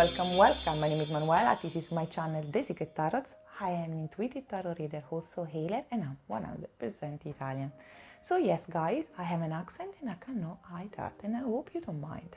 welcome. My name is Manuela. This is my channel, The Secret Tarot. I am an intuitive tarot reader, also healer, and I'm 100% Italian. So yes, guys, I have an accent and I cannot hide that, and I hope you don't mind.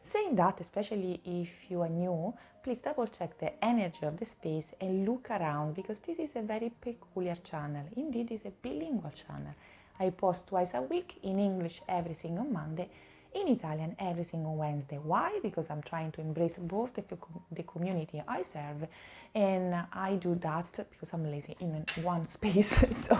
Saying that, especially if you are new, please double check the energy of the space and look around, because this is a very peculiar channel. Indeed, it's a bilingual channel. I post twice a week, in English every single Monday, in Italian every single Wednesday. Why? Because I'm trying to embrace both the community I serve, and I do that because I'm lazy in one space, so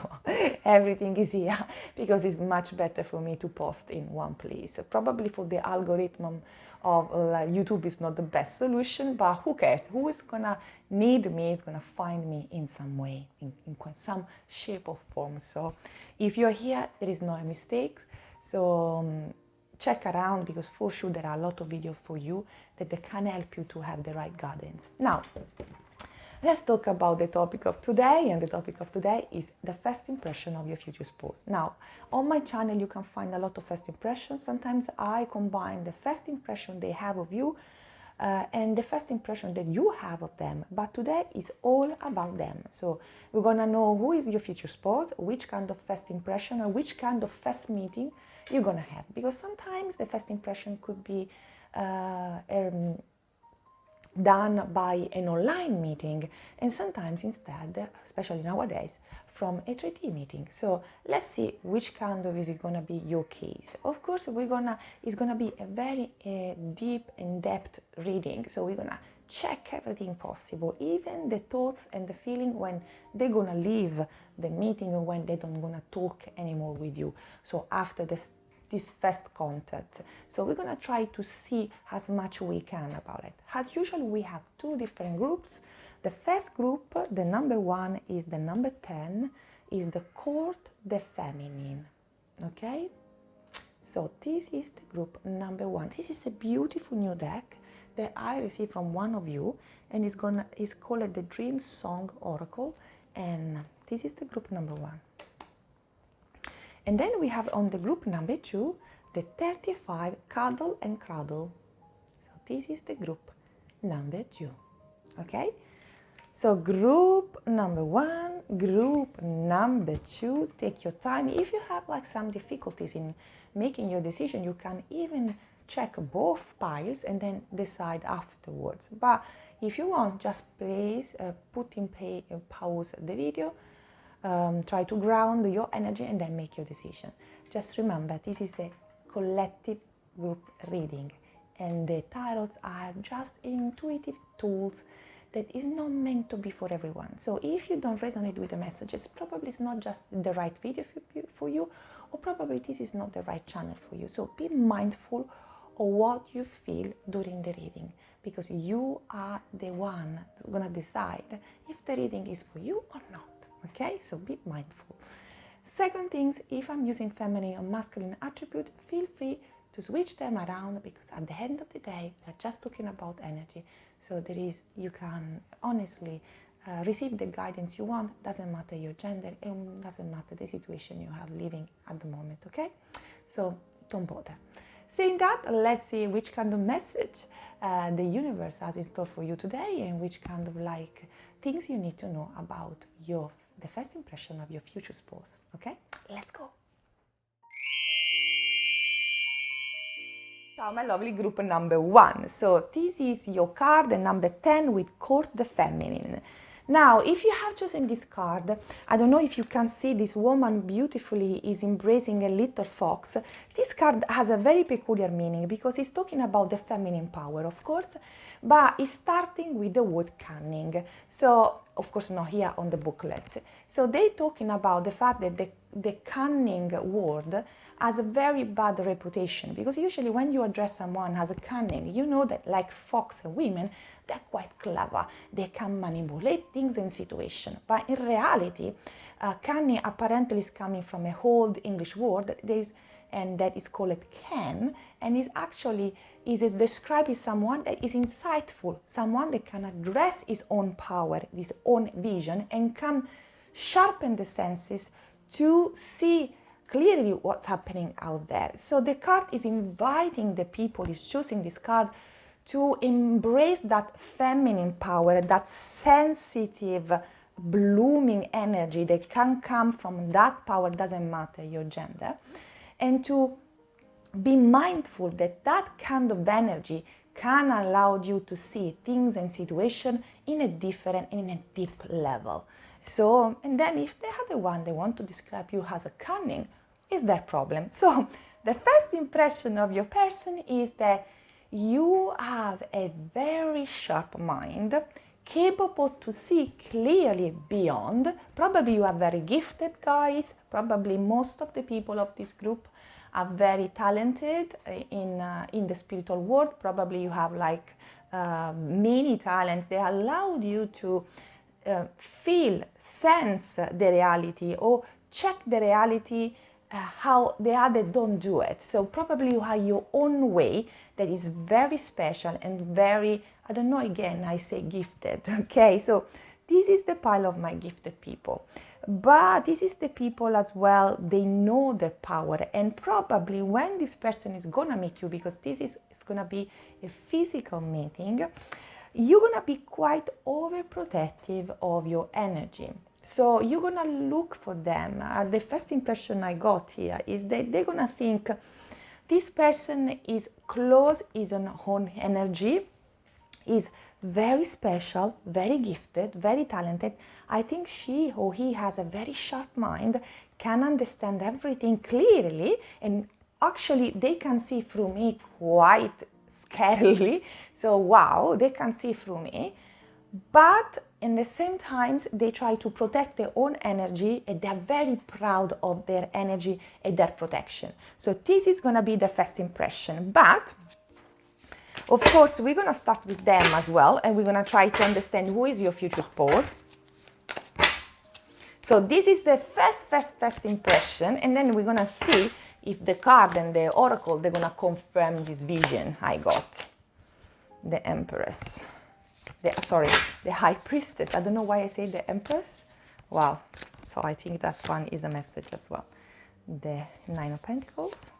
everything is here, because it's much better for me to post in one place. Probably for the algorithm of YouTube is not the best solution, but who cares? Who is gonna need me is gonna find me in some way, in some shape or form. So if you're here, there is no mistakes. So check around, because for sure there are a lot of videos for you that they can help you to have the right guidance. Now, let's talk about the topic of today, and the topic of today is the first impression of your future spouse. Now, on my channel you can find a lot of first impressions. Sometimes I combine the first impression they have of you and the first impression that you have of them, but today is all about them. So we're gonna know who is your future spouse, which kind of first impression or which kind of first meeting you're gonna have, because sometimes the first impression could be done by an online meeting, and sometimes instead, especially nowadays, from a 3D meeting. So let's see which kind of is it gonna be your case. Of course, it's gonna be a very deep, in-depth reading. So we're gonna check everything possible, even the thoughts and the feeling when they're gonna leave the meeting or when they don't gonna talk anymore with you. So after this first contact. So we're gonna try to see as much we can about it. As usual, we have two different groups. The first group, the number 1, is the number 10, is the court, the feminine. Okay? So this is the group number 1. This is a beautiful new deck that I received from one of you, and it's called the Dream Song Oracle, and this is the group number 1. And then we have on the group number 2, the 35, Cuddle and Cradle. So this is the group number 2, okay? So group number 1, group number 2, take your time. If you have like some difficulties in making your decision, you can even check both piles and then decide afterwards. But if you want, just please put in pause the video, try to ground your energy and then make your decision. Just remember, this is a collective group reading, and the tarots are just intuitive tools that is not meant to be for everyone. So if you don't resonate with the messages, probably it's not just the right video for you, or probably this is not the right channel for you. So be mindful of what you feel during the reading, because you are the one that's gonna decide if the reading is for you or not. Okay, so be mindful. Second things, if I'm using feminine or masculine attribute, feel free to switch them around, because at the end of the day, we're just talking about energy. So you can honestly receive the guidance you want. Doesn't matter your gender, and doesn't matter the situation you are living at the moment, okay? So don't bother. Saying that, let's see which kind of message the universe has in store for you today, and which kind of things you need to know about the first impression of your future spouse. Okay, let's go. Ciao, my lovely group number 1. So this is your card, the number 10, with Court the Feminine. Now, if you have chosen this card, I don't know if you can see this woman beautifully is embracing a little fox. This card has a very peculiar meaning, because it's talking about the feminine power, of course, but it's starting with the word cunning. So, of course, not here on the booklet. So they're talking about the fact that the cunning word has a very bad reputation, because usually when you address someone as a cunning, you know that like fox and women, they're quite clever. They can manipulate things and situations. But in reality, cunning apparently is coming from an old English word that is called can, and is describing someone that is insightful, someone that can address his own power, his own vision, and can sharpen the senses to see clearly what's happening out there. So the card is inviting the people, is choosing this card to embrace that feminine power, that sensitive, blooming energy that can come from that power, doesn't matter your gender, and to be mindful that that kind of energy can allow you to see things and situations in a different, in a deep level. So, and then if the other one, they want to describe you as a cunning, is their problem. So the first impression of your person is that you have a very sharp mind, capable to see clearly beyond. Probably you are very gifted, guys. Probably most of the people of this group are very talented in the spiritual world. Probably you have like many talents. They allowed you to feel, sense the reality, or check the reality how the other don't do it. So probably you have your own way that is very special and very, I don't know, again, I say gifted, okay? So this is the pile of my gifted people. But this is the people as well, they know their power, and probably when this person is gonna meet you, because this is gonna be a physical meeting, you're gonna be quite overprotective of your energy. So you're gonna look for them. The first impression I got here is that they're gonna think this person is close, is on own energy, is very special, very gifted, very talented. I think she or he has a very sharp mind, can understand everything clearly, and actually they can see through me quite scarily. So wow, they can see through me. But in the same times, they try to protect their own energy, and they're very proud of their energy and their protection. So this is gonna be the first impression. But of course, we're gonna start with them as well, and we're gonna try to understand who is your future spouse. So this is the first impression, and then we're gonna see if the card and the oracle, they're gonna confirm this vision I got. The Empress. The High Priestess. I don't know why I say the Empress. Wow. So I think that one is a message as well. The Nine of Pentacles.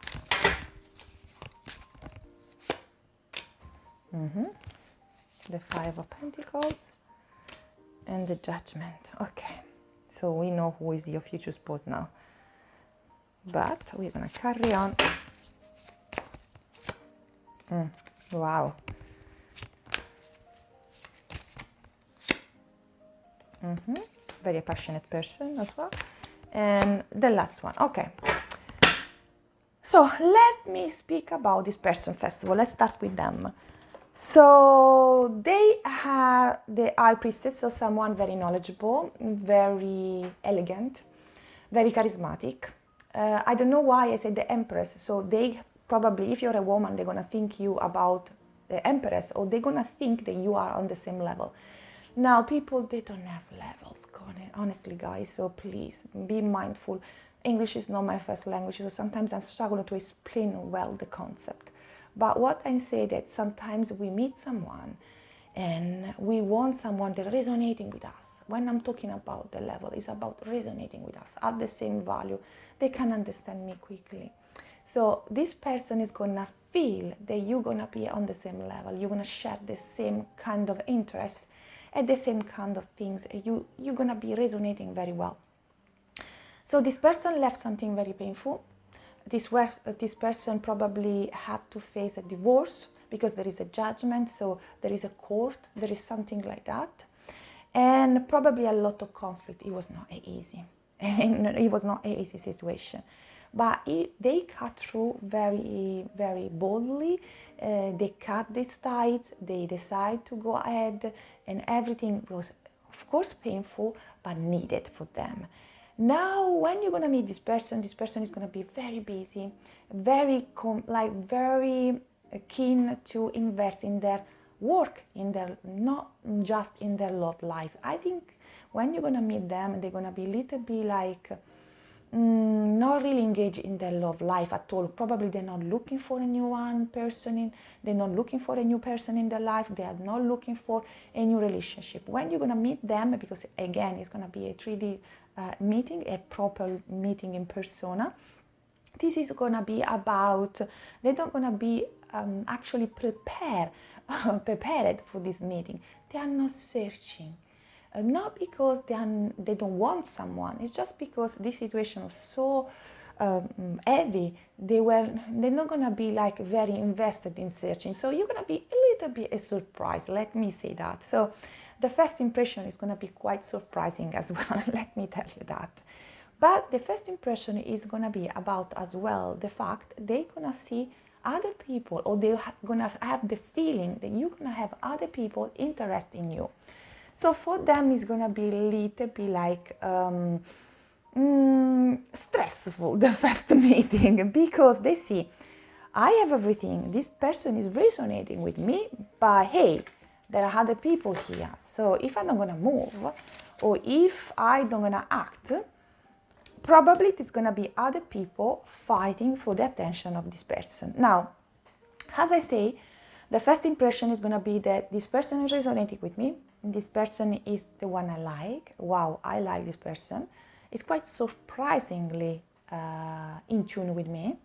The Five of Pentacles. And the Judgment. Okay. So we know who is your future spouse now. But we're going to carry on. Wow. Very passionate person as well. And the last one. Okay. So let me speak about this person first of all. Let's start with them. So they are the High Priestess, so someone very knowledgeable, very elegant, very charismatic. I don't know why I said the Empress. So they probably, if you're a woman, they're gonna think you about the Empress, or they're gonna think that you are on the same level. Now, people, they don't have levels, honestly, guys, so please be mindful. English is not my first language, so sometimes I'm struggling to explain well the concept. But what I say that sometimes we meet someone and we want someone that resonating with us. When I'm talking about the level, it's about resonating with us at the same value. They can understand me quickly. So this person is gonna feel that you're gonna be on the same level. You're gonna share the same kind of interest and the same kind of things. You're gonna be resonating very well. So this person left something very painful. This person probably had to face a divorce because there is a judgment, so there is a court, there is something like that. And probably a lot of conflict. It was not easy. And it was not an easy situation. But they cut through very, very boldly. They cut these ties, they decide to go ahead, and everything was, of course, painful, but needed for them. Now, when you're gonna meet this person is gonna be very busy, very keen to invest in their work, in their, not just in their love life. I think when you're gonna meet them, they're gonna be a little bit like not really engaged in their love life at all. Probably they're not looking for a new they're not looking for a new person in their life. They are not looking for a new relationship. When you're gonna meet them, because again, it's gonna be a 3D meeting, a proper meeting in persona, this is gonna be about, they're not gonna be actually prepared prepared for this meeting. They are not searching. Not because they don't want someone. It's just because this situation was so heavy. They're not gonna be like very invested in searching. So you're gonna be a little bit a surprise. Let me say that. So the first impression is gonna be quite surprising as well. Let me tell you that. But the first impression is gonna be about as well the fact they're gonna see other people, or they're gonna have the feeling that you're gonna have other people interested in you. So for them, it's gonna be a little bit like stressful, the first meeting, because they see, I have everything, this person is resonating with me, but hey, there are other people here. So if I'm not gonna move, or if I don't gonna act, probably it's gonna be other people fighting for the attention of this person. Now, as I say, the first impression is gonna be that this person is resonating with me. This person is the one I like. Wow, I like this person. It's quite surprisingly in tune with me.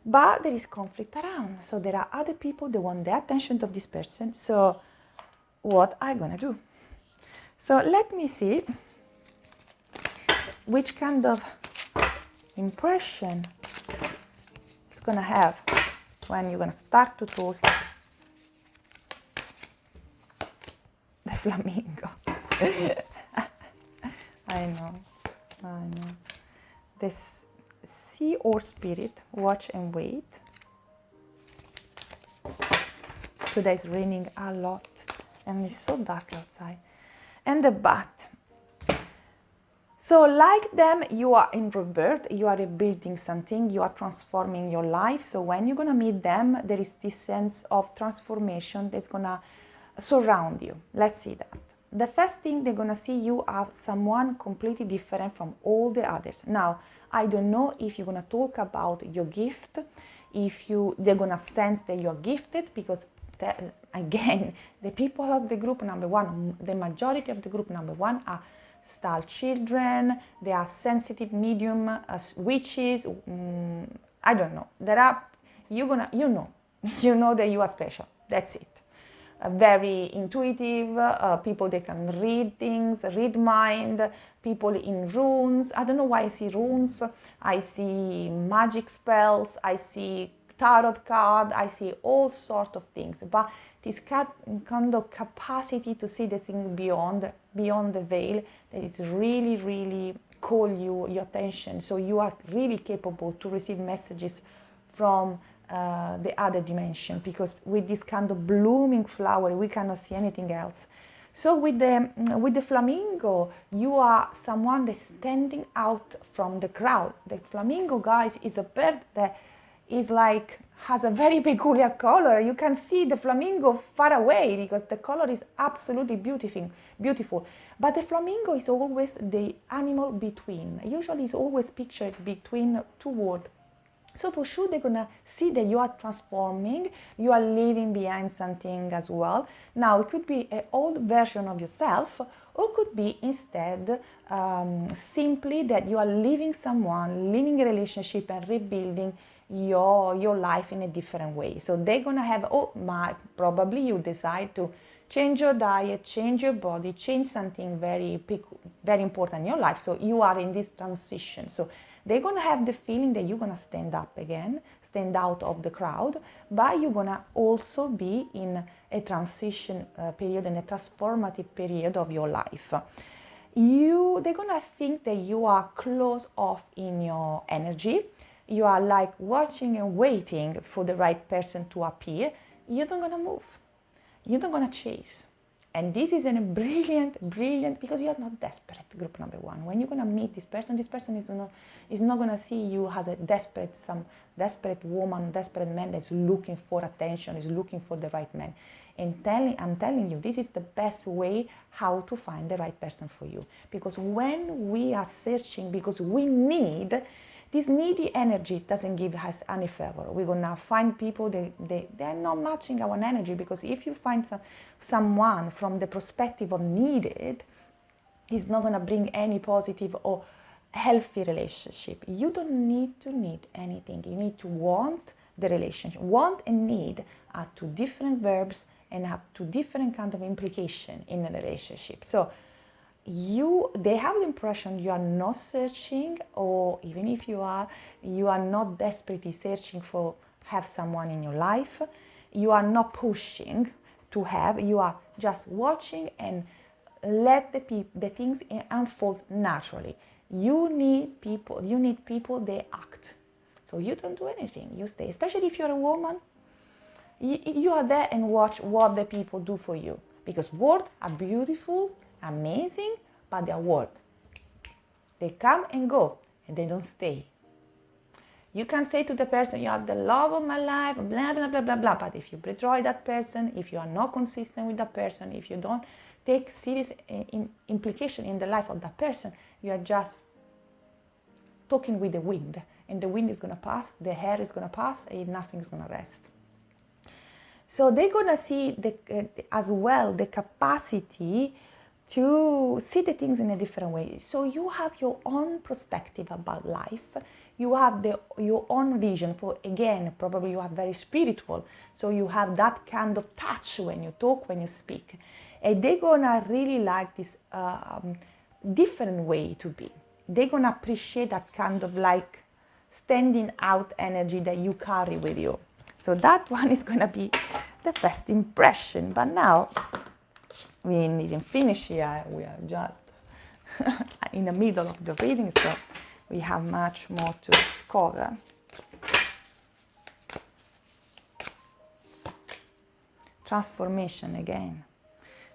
But there is conflict around. So there are other people that want the attention of this person. So what am I gonna do? So let me see which kind of impression it's gonna have when you're gonna start to talk. The flamingo. I know. This sea or spirit, watch and wait. Today is raining a lot and it's so dark outside. And the bat. So like them, you are in rebirth, you are rebuilding something, you are transforming your life. So when you're gonna meet them, there is this sense of transformation that's gonna surround you. Let's see that. The first thing they're gonna see you as someone completely different from all the others. Now, I don't know if you're gonna talk about your gift, if they're gonna sense that you're gifted, because again, the people of the group number one, the majority of the group number one are star children, they are sensitive medium, witches, I don't know. You know that you are special. That's it. Very intuitive, people that can read things, read mind, people in runes. I don't know why I see runes. I see magic spells, I see tarot card, I see all sorts of things. But this kind of capacity to see the thing beyond the veil, that is really, really call your attention. So you are really capable to receive messages from the other dimension, because with this kind of blooming flower, we cannot see anything else. So with the flamingo, you are someone that's standing out from the crowd. The flamingo, guys, is a bird that is like, has a very peculiar color. You can see the flamingo far away because the color is absolutely beautiful. But the flamingo is always the animal between. Usually it's always pictured between two words. So for sure they're gonna see that you are transforming, you are leaving behind something as well. Now it could be an old version of yourself, or could be instead simply that you are leaving someone, leaving a relationship and rebuilding your life in a different way. So they're gonna have, probably you decide to change your diet, change your body, change something very important in your life. So you are in this transition. So they're going to have the feeling that you're going to stand up again, stand out of the crowd, but you're going to also be in a transition period and a transformative period of your life. They're going to think that you are close off in your energy. You are like watching and waiting for the right person to appear. You're not going to move. You're not going to chase. And this is a brilliant, because you're not desperate, group number one. When you're going to meet this person is not going to see you as some desperate woman, desperate man that's looking for attention, is looking for the right man. And I'm telling you, this is the best way how to find the right person for you. Because when we are searching, because we need, this needy energy doesn't give us any favor. We're gonna find people they're not matching our energy, because if you find someone from the perspective of needed, it's not gonna bring any positive or healthy relationship. You don't need to need anything. You need to want the relationship. Want and need are two different verbs and have two different kind of implication in a relationship. So they have the impression you are not searching, or even if you are not desperately searching for have someone in your life. You are not pushing to have, you are just watching and let the things unfold naturally. You need people, they act. So you don't do anything, you stay. Especially if you're a woman, you are there and watch what the people do for you. Because words are beautiful, amazing, but they are words. They come and go, and they don't stay. You can say to the person, you are the love of my life, blah, blah, blah, blah, blah. But if you betray that person, if you are not consistent with that person, if you don't take serious implication in the life of that person, you are just talking with the wind. And the wind is going to pass, the air is going to pass, and nothing is going to rest. So they're going to see as well the capacity to see the things in a different way. So you have your own perspective about life. You have your own vision. For again, probably you are very spiritual. So you have that kind of touch when you talk, when you speak. And they're going to really like this different way to be. They're going to appreciate that kind of like standing out energy that you carry with you. So that one is going to be the first impression. But now, we didn't finish here. We are just in the middle of the reading, so we have much more to discover. Transformation again.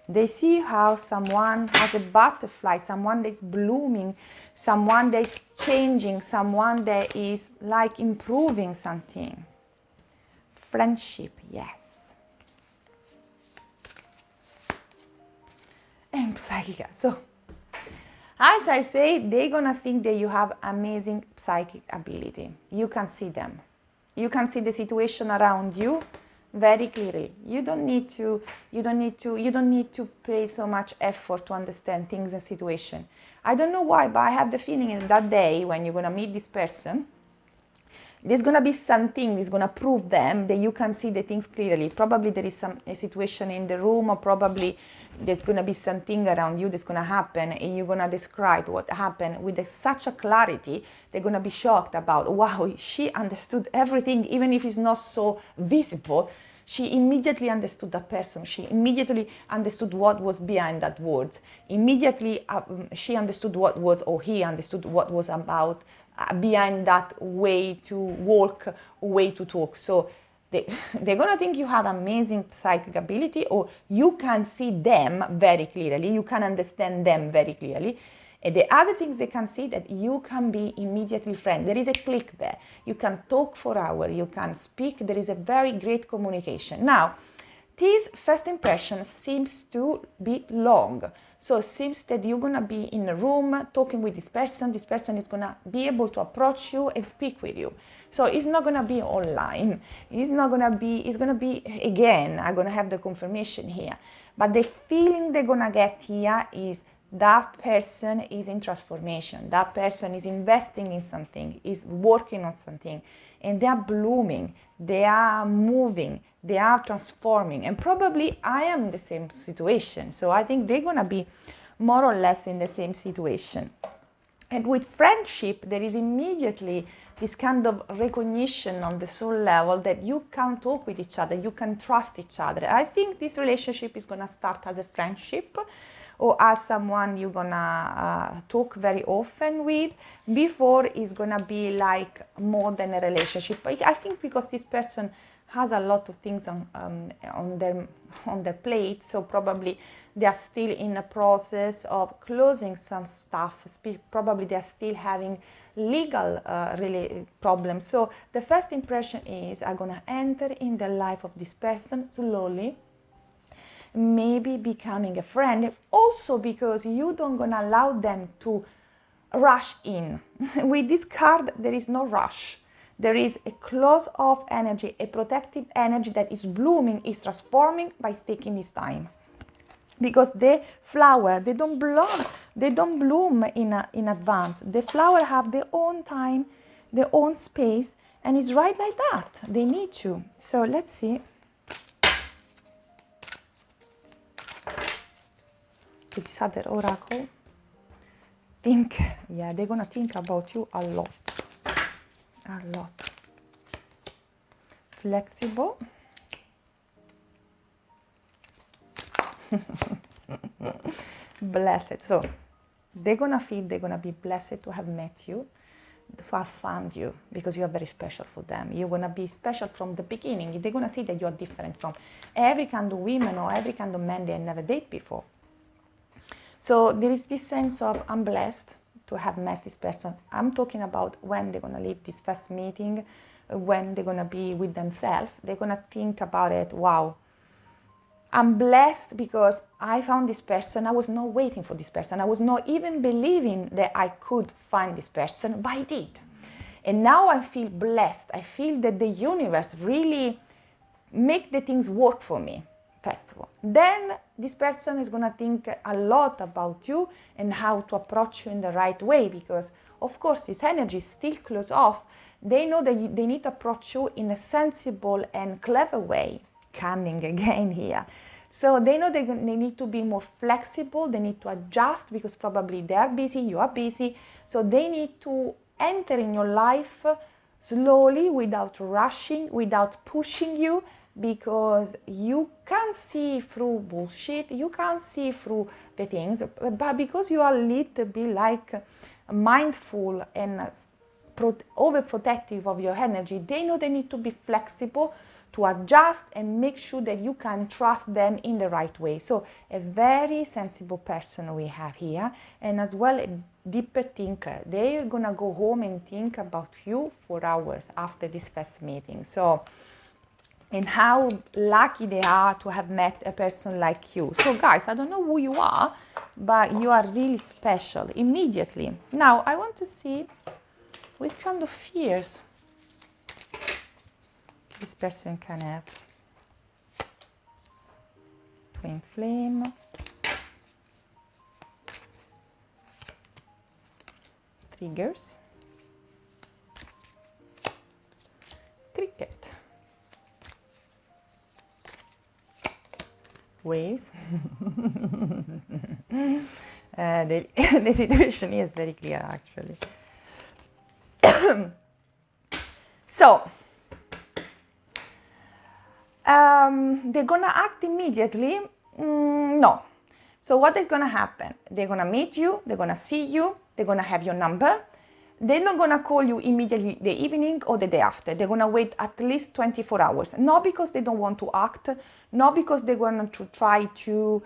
They see how someone has a butterfly, someone that is blooming, someone that is changing, someone that is like improving something. Friendship, yes. And psychic. So, as I say, they're gonna think that you have amazing psychic ability. You can see them. You can see the situation around you very clearly. You don't need to pay so much effort to understand things and situation. I don't know why, but I have the feeling that day when you're gonna meet this person, there's gonna be something that's gonna prove them that you can see the things clearly. Probably there is a situation in the room, or probably there's gonna be something around you that's gonna happen, and you're gonna describe what happened with such a clarity. They're gonna be shocked about, wow, she understood everything, even if it's not so visible. She immediately understood that person. She immediately understood what was behind that words. Immediately she understood what was, or he understood what was about behind that way to walk, way to talk. So they're gonna think you have amazing psychic ability, or you can see them very clearly. You can understand them very clearly. And the other things they can see that you can be immediately friend. There is a click there. You can talk for hours. You can speak. There is a very great communication. Now, this first impression seems to be long. So it seems that you're going to be in a room talking with this person. This person is going to be able to approach you and speak with you. So it's not going to be online. It's going to be, again, I'm going to have the confirmation here. But the feeling they're going to get here is that person is in transformation. That person is investing in something, is working on something, and they are blooming, they are moving, they are transforming. And probably I am in the same situation. So I think they're going to be more or less in the same situation. And with friendship, there is immediately this kind of recognition on the soul level that you can talk with each other, you can trust each other. I think this relationship is going to start as a friendship, or as someone you're gonna talk very often with, before it's gonna be like more than a relationship. I think because this person has a lot of things on their plate, so probably they are still in a process of closing some stuff. Probably they are still having legal problems. So the first impression is, I'm gonna enter in the life of this person slowly, maybe becoming a friend, also because you don't gonna allow them to rush in. With this card, there is no rush. There is a close-off energy, a protective energy that is blooming, is transforming by taking this time. Because the flower, they don't bloom in advance. The flower have their own time, their own space, And it's right like that. They need to. So let's see. To this other oracle. Think, yeah, they're gonna think about you a lot. A lot. Flexible. Blessed. So they're gonna feel they're gonna be blessed to have met you, to have found you, because you are very special for them. You're gonna be special from the beginning. They're gonna see that you are different from every kind of women or every kind of man they never dated before. So there is this sense of, I'm blessed to have met this person. I'm talking about when they're gonna leave this first meeting, when they're gonna be with themselves. They're gonna think about it, wow, I'm blessed because I found this person. I was not waiting for this person. I was not even believing that I could find this person, but I did. And now I feel blessed. I feel that the universe really make the things work for me, first of all. Then this person is going to think a lot about you and how to approach you in the right way, because of course this energy is still closed off. They know that they need to approach you in a sensible and clever way. Cunning again here. So they know they need to be more flexible, they need to adjust because probably they are busy, you are busy. So they need to enter in your life slowly, without rushing, without pushing you, because you can't see through bullshit, you can't see through the things, but because you are a little bit like mindful and overprotective of your energy, they know they need to be flexible, to adjust and make sure that you can trust them in the right way. So a very sensible person we have here, and as well a deeper thinker. They're gonna go home and think about you for hours after this first meeting. So, and how lucky they are to have met a person like you. So guys, I don't know who you are, but you are really special immediately. Now I want to see which kind of fears this person can have. Twin flame. Triggers. Cricket. Waves. The situation is very clear actually. So, they're gonna act immediately? No. So what is gonna happen? They're gonna meet you, they're gonna see you, they're gonna have your number. They're not gonna call you immediately the evening or the day after. They're gonna wait at least 24 hours. Not because they don't want to act, not because they're going to try to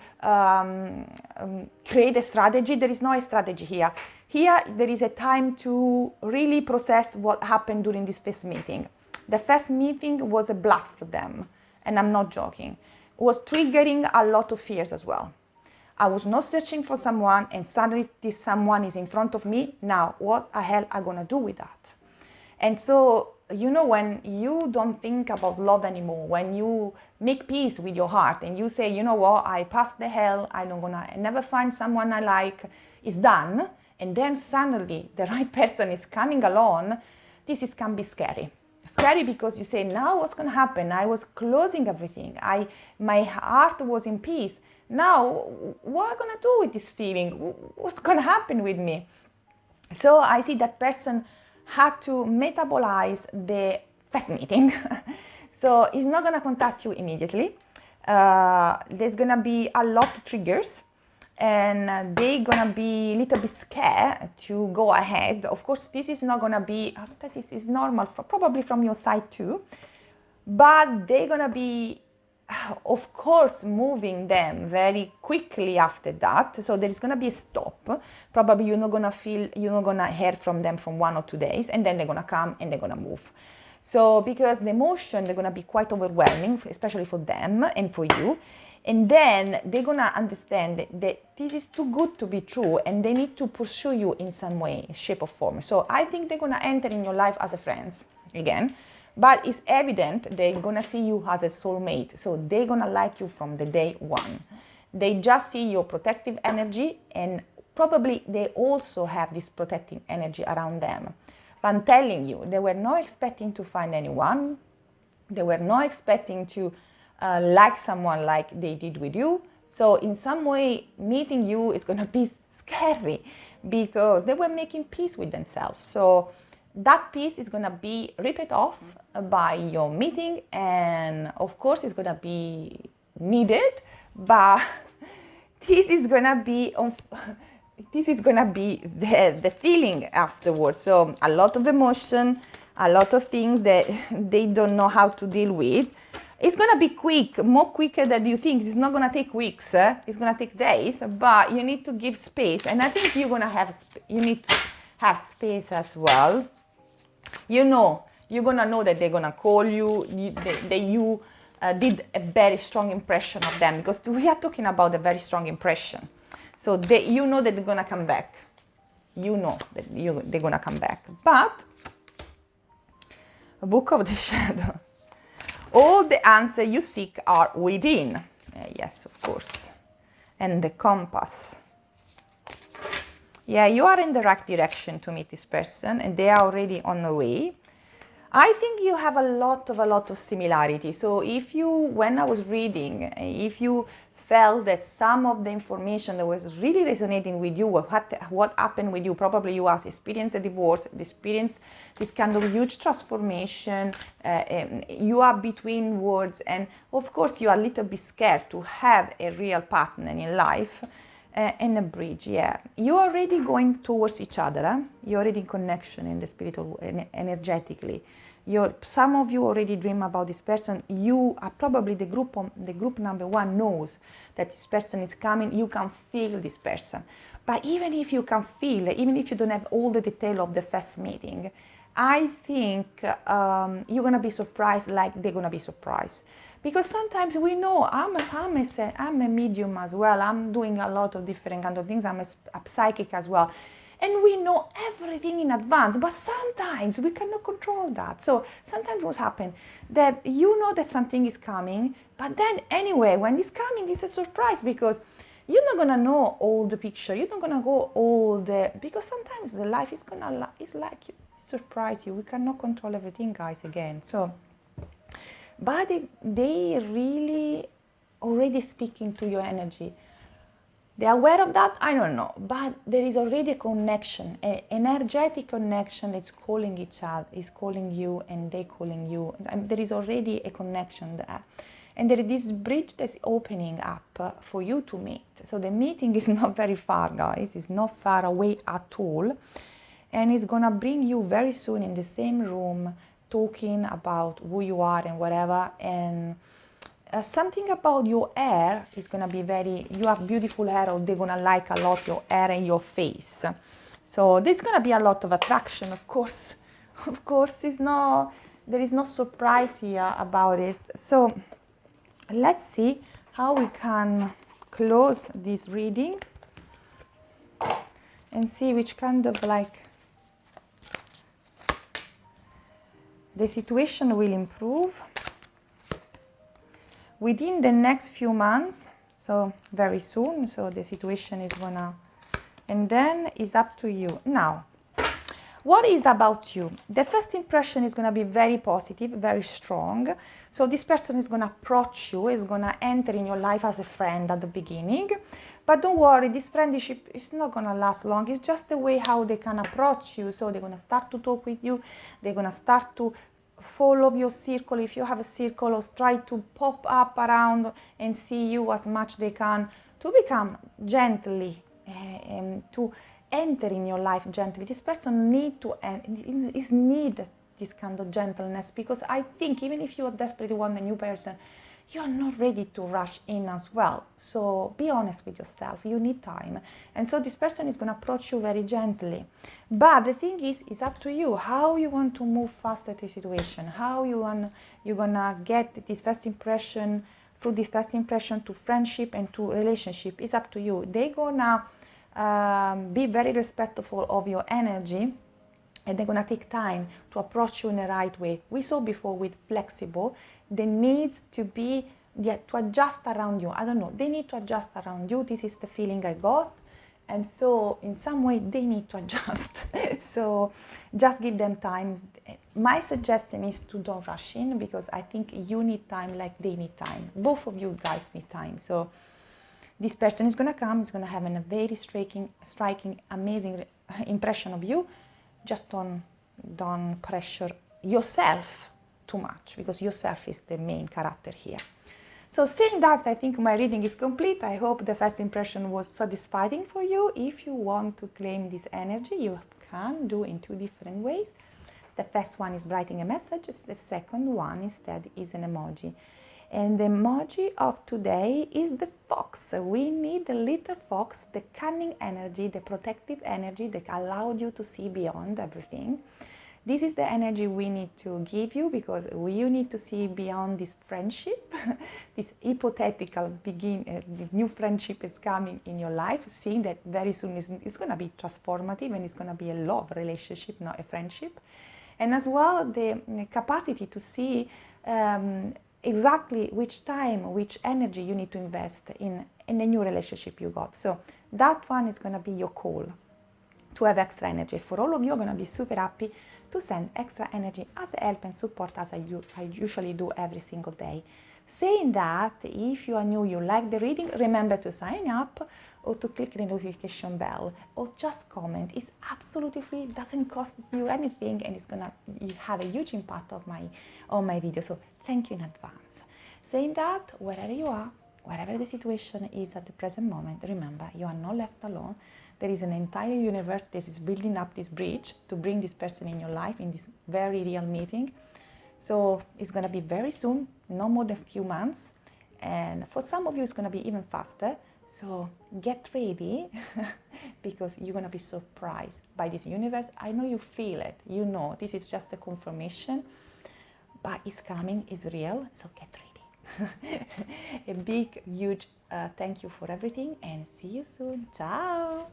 create a strategy. There is no strategy here. Here, there is a time to really process what happened during this first meeting. The first meeting was a blast for them, and I'm not joking. It was triggering a lot of fears as well. I was not searching for someone, and suddenly this someone is in front of me. Now, what the hell am I gonna do with that? And so, you know, when you don't think about love anymore, when you make peace with your heart and you say, you know what, I passed the hell, I never find someone I like, it's done. And then suddenly the right person is coming along, can be scary. Scary because you say, now what's going to happen? I was closing everything. My heart was in peace. Now, what am I going to do with this feeling? What's going to happen with me? So I see that person had to metabolize the first meeting. So he's not going to contact you immediately. There's going to be a lot of triggers. And they're gonna be a little bit scared to go ahead. Of course, this is not gonna be, that is normal, probably from your side too. But they're gonna be, of course, moving them very quickly after that. So there is gonna be a stop. Probably you're not gonna hear from them from 1 or 2 days, and then they're gonna come and they're gonna move. So because the emotion, they're gonna be quite overwhelming, especially for them and for you. And then they're gonna understand that this is too good to be true, and they need to pursue you in some way, shape or form. So I think they're gonna enter in your life as a friends again, but it's evident they're gonna see you as a soulmate. So they're gonna like you from the day one. They just see your protective energy, and probably they also have this protective energy around them. But I'm telling you, they were not expecting to find anyone. They were not expecting to like someone like they did with you. So in some way, meeting you is going to be scary because they were making peace with themselves. So that peace is going to be ripped off by your meeting, and of course it's going to be needed, but this is going to be the feeling afterwards. So a lot of emotion, a lot of things that they don't know how to deal with. It's going to be quick, more quicker than you think. It's not going to take weeks. It's going to take days, but you need to give space. And I think you need to have space as well. You're going to know that they're going to call you, that you did a very strong impression of them, because we are talking about a very strong impression. So that they're going to come back. You know that they're going to come back. But, Book of the Shadow. All the answers you seek are within. Yes, of course. And the compass. Yeah, you are in the right direction to meet this person, and they are already on the way. I think you have a lot of similarity. So when I was reading, if you felt that some of the information that was really resonating with you, what happened with you, probably you have experienced a divorce, experienced this kind of huge transformation, you are between worlds, and of course you are a little bit scared to have a real partner in life, and a bridge. Yeah, you're already going towards each other. You're already in connection in the spiritual, energetically. Some of you already dream about this person. You are probably the group number one knows that this person is coming. You can feel this person. But even if you can feel, even if you don't have all the detail of the first meeting, I think you're gonna be surprised, like they're gonna be surprised. Because sometimes we know, I'm a medium as well. I'm doing a lot of different kind of things. I'm a psychic as well. And we know everything in advance, but sometimes we cannot control that. So sometimes what happens, that you know that something is coming, but then anyway, when it's coming, it's a surprise, because you're not gonna know all the picture. You're not gonna go because sometimes the life is like it surprise you. We cannot control everything, guys, again. So, but they really already speaking to your energy. They are aware of that? I don't know. But there is already a connection, an energetic connection that's calling each other, is calling you and they calling you. And there is already a connection there. And there is this bridge that's opening up for you to meet. So the meeting is not very far, guys. It's not far away at all. And it's going to bring you very soon in the same room, talking about who you are and whatever. And something about your hair is going to be you have beautiful hair, or they're going to like a lot your hair and your face. So there's going to be a lot of attraction, of course. Of course, there is no surprise here about it. So let's see how we can close this reading and see which kind of the situation will improve within the next few months, so very soon. So the situation is gonna, and then it's up to you. Now, what is about you? The first impression is gonna be very positive, very strong. So this person is gonna approach you, is gonna enter in your life as a friend at the beginning. But don't worry, this friendship is not gonna last long. It's just the way how they can approach you. So they're gonna start to talk with you. They're gonna start to follow your circle. If you have a circle, or try to pop up around and see you as much they can, to become gently, to enter in your life gently. This person need this kind of gentleness, because I think even if you desperately want a new person, you are not ready to rush in as well. So be honest with yourself. You need time. And so this person is going to approach you very gently. But the thing is, it's up to you how you want to move faster to the situation, how you're going to get this first impression, through this first impression to friendship and to relationship. It's up to you. They're going to be very respectful of your energy, and they're going to take time to approach you in the right way. We saw before with flexible, they need to be, to adjust around you. I don't know, they need to adjust around you. This is the feeling I got. and so in some way they need to adjust. So just give them time. My suggestion is to don't rush in, because I think you need time like they need time. Both of you guys need time. So this person is going to come, is going to have a very striking, amazing impression of you. Just don't pressure yourself too much, because yourself is the main character here. So saying that, I think my reading is complete. I hope the first impression was satisfying for you. If you want to claim this energy, you can do in two different ways. The first one is writing a message. The second one instead is an emoji. And the emoji of today is the fox. We need the little fox, the cunning energy, the protective energy that allowed you to see beyond everything. This is the energy we need to give you, because you need to see beyond this friendship, this hypothetical the new friendship is coming in your life, seeing that very soon it's going to be transformative and it's going to be a love relationship, not a friendship. And as well, the capacity to see exactly which time, which energy you need to invest in a new relationship you got. So that one is going to be your call to have extra energy. For all of you, I'm going to be super happy to send extra energy as a help and support, as I usually do every single day. Saying that, if you are new, you like the reading, remember to sign up or to click the notification bell or just comment. It's absolutely free, it doesn't cost you anything, and it's gonna have a huge impact on my video. So thank you in advance. Saying that, wherever you are, whatever the situation is at the present moment, remember, you are not left alone. There is an entire universe that is building up this bridge to bring this person in your life in this very real meeting. So it's going to be very soon, no more than a few months. And for some of you, it's going to be even faster. So get ready, because you're going to be surprised by this universe. I know you feel it. You know, this is just a confirmation, but it's coming, it's real. So get ready. A big, huge thank you for everything, and see you soon. Ciao.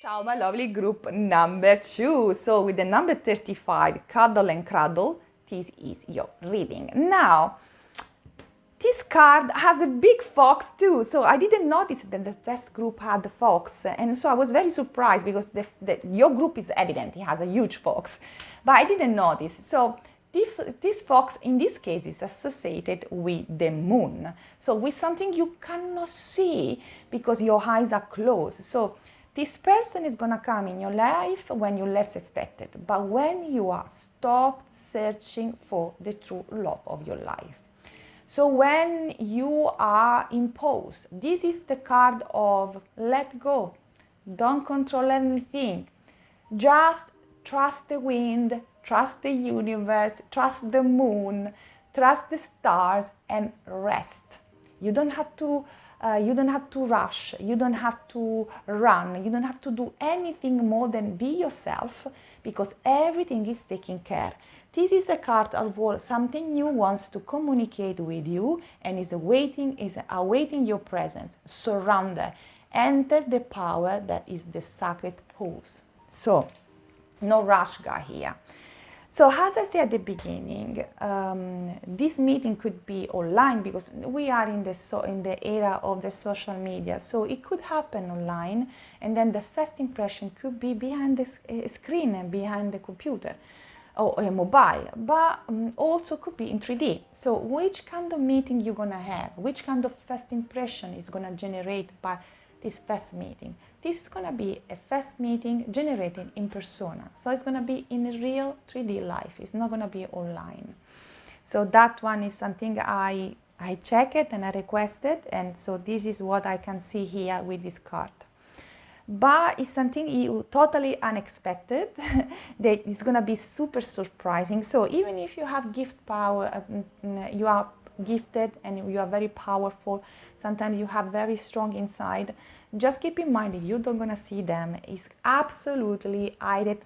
Ciao, my lovely group number 2. So with the number 35, Cuddle and Cradle, this is your reading. Now, this card has a big fox too. So I didn't notice that the first group had the fox. And so I was very surprised, because your group is evident, it has a huge fox. But I didn't notice. So this fox, in this case, is associated with the moon. So with something you cannot see because your eyes are closed. So this person is going to come in your life when you less expect it, but when you are stopped searching for the true love of your life. So when you are imposed, this is the card of let go. Don't control anything. Just trust the wind, trust the universe, trust the moon, trust the stars, and rest. You don't have to rush, you don't have to run, you don't have to do anything more than be yourself, because everything is taken care. This is a card of something new wants to communicate with you and is awaiting your presence. Surrender. Enter the power that is the sacred pose. So, no rush guy here. So as I said at the beginning, this meeting could be online, because we are in the era of the social media. So it could happen online, and then the first impression could be behind the screen and behind the computer or a mobile, but also could be in 3D. So which kind of meeting you're gonna have? Which kind of first impression is gonna generate by this first meeting? This is going to be a first meeting generated in persona. So it's going to be in a real 3D life. It's not going to be online. So that one is something I checked and I requested. And so this is what I can see here with this card. But it's something totally unexpected that is going to be super surprising. So even if you have gift power, you are gifted and you are very powerful, sometimes you have very strong inside, just keep in mind that you're not going to see them. It's absolutely hidden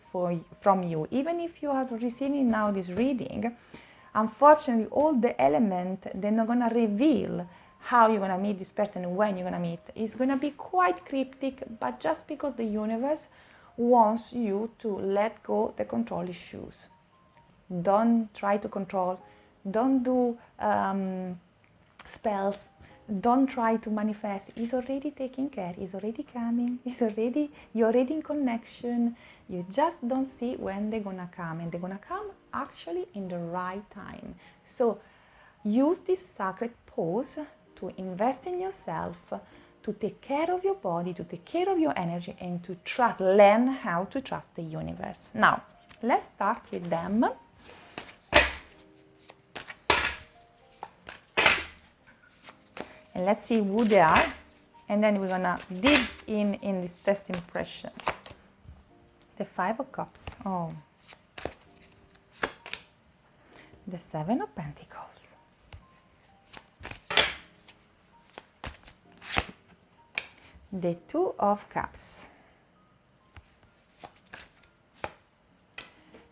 from you. Even if you are receiving now this reading, unfortunately all the elements, they're not going to reveal how you're going to meet this person and when you're going to meet. It's going to be quite cryptic, but just because the universe wants you to let go the control issues. Don't try to control. Don't do spells. Don't try to manifest. He's already taking care. He's already coming. You're already in connection. You just don't see when they're gonna come, and they're gonna come actually in the right time. So use this sacred pause to invest in yourself, to take care of your body, to take care of your energy, and to learn how to trust the universe. Now, let's start with them. And let's see who they are. And then we're gonna dig in this first impression. The Five of Cups. Oh. The Seven of Pentacles. The Two of Cups.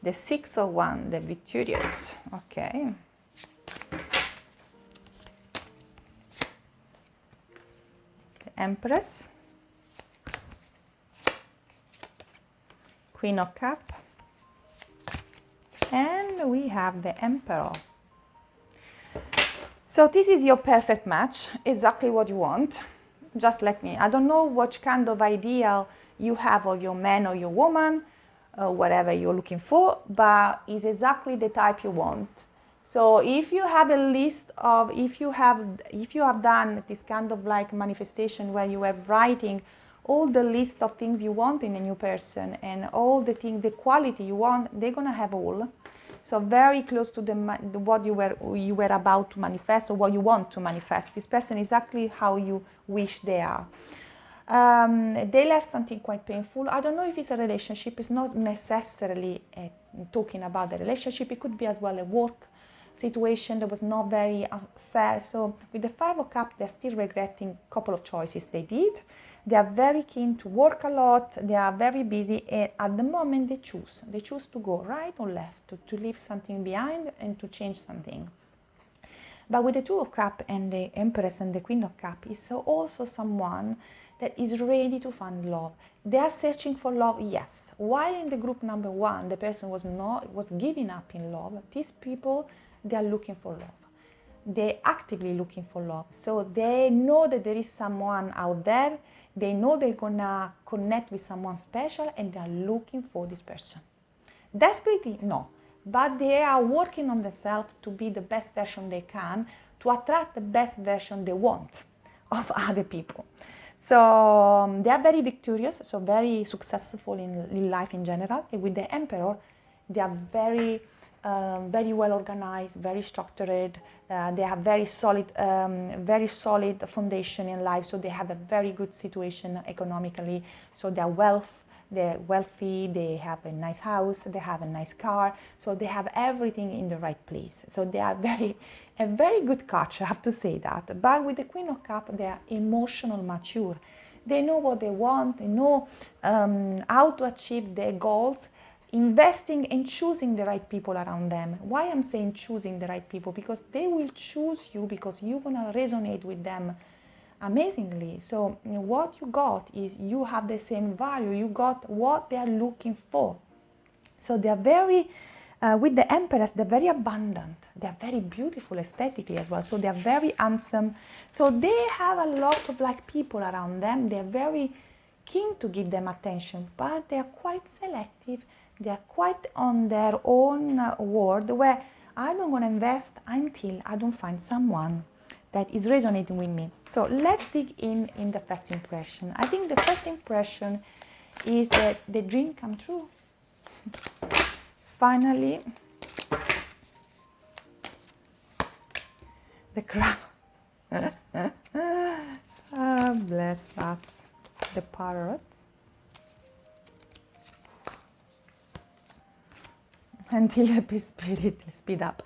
The Six of Wands, the Victorious. Okay. Empress, Queen of Cups, and we have the Emperor. So this is your perfect match, exactly what you want. Just let me, I don't know what kind of ideal you have of your man or your woman, whatever you're looking for, but it's exactly the type you want. So if you have a list of, if you have done this kind of like manifestation where you are writing all the list of things you want in a new person and all the things, the quality you want, they're gonna have all. So very close to what you were about to manifest or what you want to manifest. This person is exactly how you wish they are. They left something quite painful. I don't know if it's a relationship. It's not necessarily talking about the relationship. It could be as well a work situation that was not very fair. So with the Five of Cups, they're still regretting a couple of choices they did. They are very keen to work a lot. They are very busy. And at the moment, they choose. They choose to go right or left, to leave something behind and to change something. But with the Two of Cups and the Empress and the Queen of Cups, it's also someone that is ready to find love. They are searching for love, yes. While in the group number one, the person was giving up in love. These people, they are looking for love. They're actively looking for love. So they know that there is someone out there. They know they're gonna connect with someone special, and they are looking for this person. Desperately, no. But they are working on themselves to be the best version they can, to attract the best version they want of other people. So they are very victorious, so very successful in life in general. And with the Emperor, they are very well organized, very structured. They have very solid foundation in life. So they have a very good situation economically. So they're wealthy. They have a nice house. They have a nice car. So they have everything in the right place. So they are a very good catch, I have to say that. But with the Queen of Cups, they are emotional mature. They know what they want. They know how to achieve their goals. Investing and choosing the right people around them. Why I'm saying choosing the right people? Because they will choose you because you're gonna resonate with them amazingly. So what you got is you have the same value. You got what they are looking for. So they are very, with the Empress, they're very abundant. They're very beautiful aesthetically as well. So they're very handsome. So they have a lot of like people around them. They're very keen to give them attention, but they are quite selective. They are quite on their own world where I don't want to invest until I don't find someone that is resonating with me. So let's dig in the first impression. I think the first impression is that the dream come true. Finally, the crown. Bless us. The parrot. Until the spirit speed up.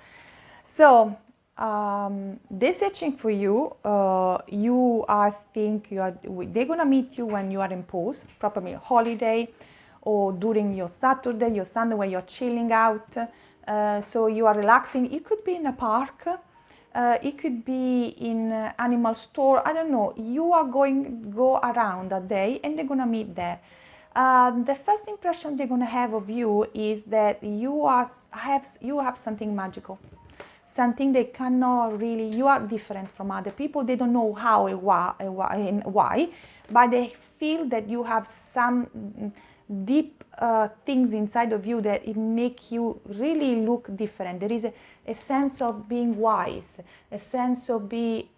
So they're searching for you. They're gonna meet you when you are in pause, probably holiday, or during your Saturday, your Sunday, when you're chilling out. So you are relaxing. It could be in a park. It could be in an animal store. I don't know. You are go around that day, and they're gonna meet there. The first impression they're going to have of you is that you have something magical, something they cannot really, you are different from other people, they don't know how and why, but they feel that you have some deep things inside of you that it make you really look different. There is a sense of being wise, a sense of being,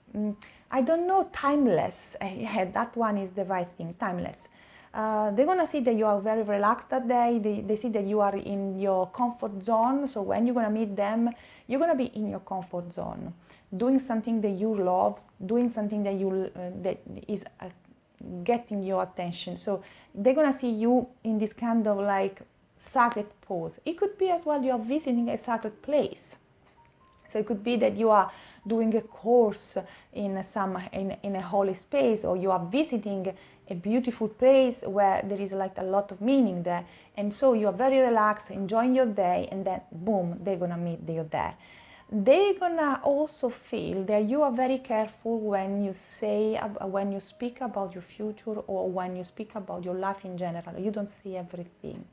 I don't know, timeless. Yeah, that one is the right thing, timeless. They're gonna see that you are very relaxed that day. They see that you are in your comfort zone. So when you're gonna meet them, you're gonna be in your comfort zone, doing something that you love, doing something that you that is getting your attention. So they're gonna see you in this kind of like sacred pose. It could be as well you are visiting a sacred place. So it could be that you are doing a course in a holy space, or you are visiting a beautiful place where there is like a lot of meaning there, and so you are very relaxed, enjoying your day, and then boom, they're gonna meet you there. They're gonna also feel that you are very careful when you speak about your future, or when you speak about your life in general. You don't see everything.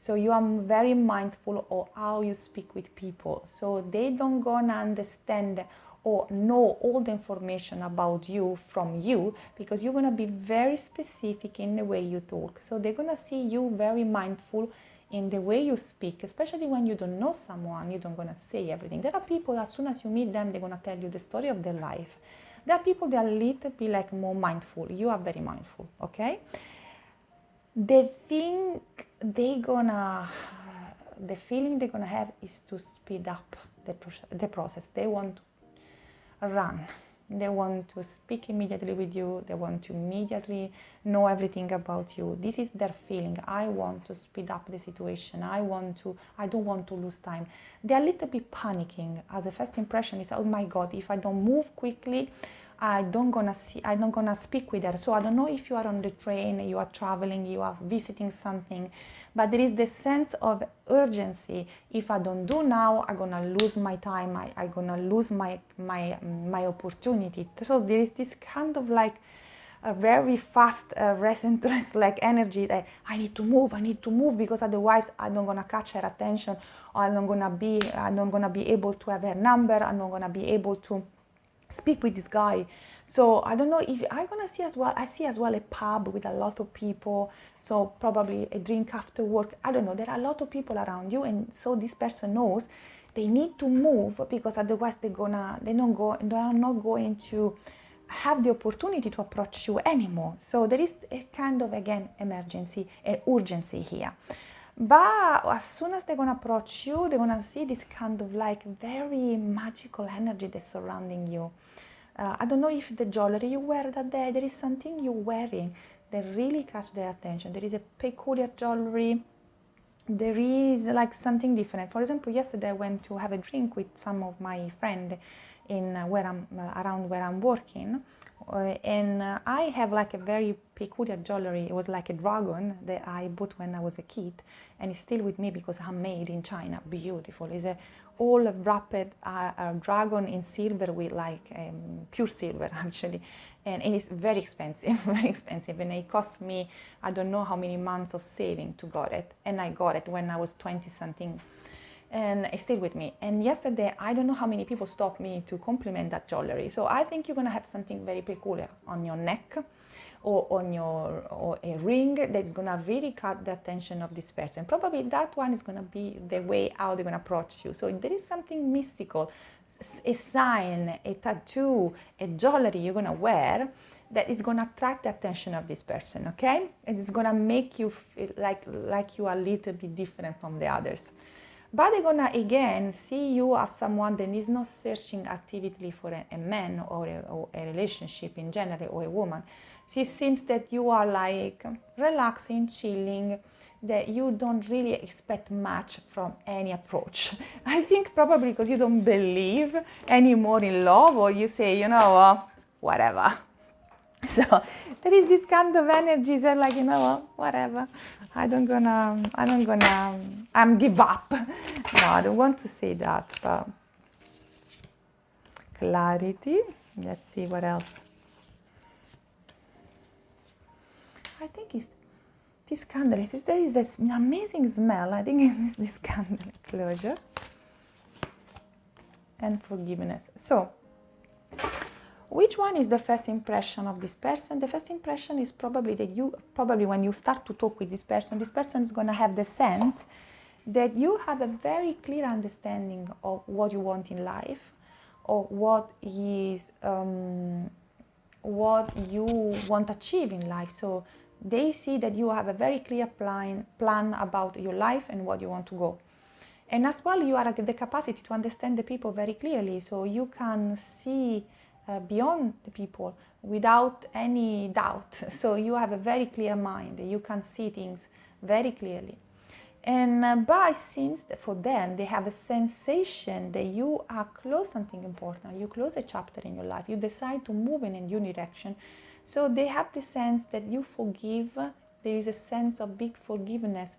So you are very mindful of how you speak with people. So they don't gonna understand or know all the information about you from you, because you're gonna be very specific in the way you talk. So they're gonna see you very mindful in the way you speak, especially when you don't know someone, you don't gonna say everything. There are people, as soon as you meet them, they're gonna tell you the story of their life. There are people that are a little bit like more mindful. You are very mindful, okay? The feeling they're gonna have is to speed up the process. They want to run. They want to speak immediately with you. They want to immediately know everything about you. This is their feeling. I want to speed up the situation. I don't want to lose time. They're a little bit panicking. As a first impression is, oh my God, if I don't move quickly, I'm not gonna speak with her. So I don't know if you are on the train, you are traveling, you are visiting something, but there is this sense of urgency. If I don't do now, I'm gonna lose my time. I'm gonna lose my opportunity. So there is this kind of like a very fast, restless like energy that I need to move, because otherwise I'm not gonna catch her attention, or I'm not gonna be able to have her number. I'm not gonna be able to speak with this guy. So I don't know if I'm gonna see as well. I see as well a pub with a lot of people. So probably a drink after work. I don't know. There are a lot of people around you, and so this person knows they need to move, because otherwise they are not going to have the opportunity to approach you anymore. So there is a kind of, again, emergency, urgency here. But as soon as they're gonna approach you, they're gonna see this kind of like very magical energy that's surrounding you. I don't know if the jewelry you wear that day, there is something you're wearing that really catch their attention. There is a peculiar jewelry. There is like something different. For example, yesterday I went to have a drink with some of my friends around where I'm working. And I have like a very peculiar jewelry. It was like a dragon that I bought when I was a kid, and it's still with me because I'm made in China. Beautiful. It's a all wrapped dragon in silver, with like pure silver actually, and it is very expensive, very expensive. And it cost me, I don't know how many months of saving to got it, and I got it when I was 20 something. And it's still with me. And yesterday, I don't know how many people stopped me to compliment that jewelry. So I think you're gonna have something very peculiar on your neck, or a ring that is gonna really cut the attention of this person. Probably that one is gonna be the way how they're gonna approach you. So there is something mystical, a sign, a tattoo, a jewelry you're gonna wear that is gonna attract the attention of this person. Okay, it is gonna make you feel like you are a little bit different from the others. But they're gonna again see you as someone that is not searching actively for a man or a relationship in general, or a woman. It seems that you are like relaxing, chilling, that you don't really expect much from any approach. I think probably because you don't believe anymore in love, or you say, whatever. So there is this kind of energy that, like, whatever. I'm give up. No, I don't want to say that, but clarity. Let's see what else. I think it's this candle. There is this amazing smell. I think it's this candle. Closure. and forgiveness. So, which one is the first impression of this person? The first impression is probably that when you start to talk with this person is going to have the sense that you have a very clear understanding of what you want in life, or what you want to achieve in life. So they see that you have a very clear plan about your life and what you want to go. And as well, you have the capacity to understand the people very clearly, so you can see beyond the people without any doubt. So you have a very clear mind, you can see things very clearly. And but it seems that for them, they have a sensation that you are close something important, you close a chapter in your life, you decide to move in a new direction. So they have the sense that you forgive, there is a sense of big forgiveness.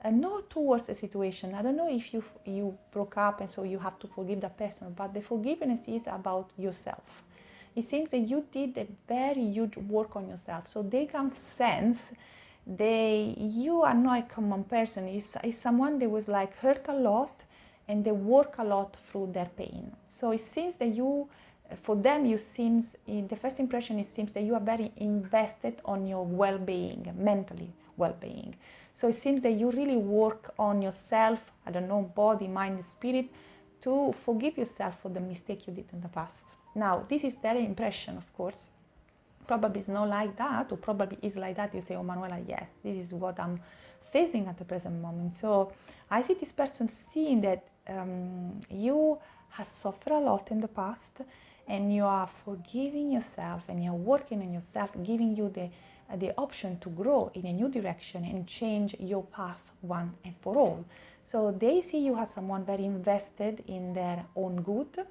Not towards a situation. I don't know if you broke up and so you have to forgive that person, but the forgiveness is about yourself. It seems that you did a very huge work on yourself, so they can sense that you are not a common person. It's someone that was like hurt a lot and they work a lot through their pain. So it seems that for them, the first impression, it seems that you are very invested on your well-being, mentally well-being. So it seems that you really work on yourself, I don't know, body, mind, spirit, to forgive yourself for the mistake you did in the past. Now, this is their impression, of course. Probably it's not like that, or probably is like that. You say, oh, Manuela, yes, this is what I'm facing at the present moment. So I see this person seeing that you have suffered a lot in the past, and you are forgiving yourself, and you're working on yourself, giving you the option to grow in a new direction and change your path one and for all. So they see you as someone very invested in their own good,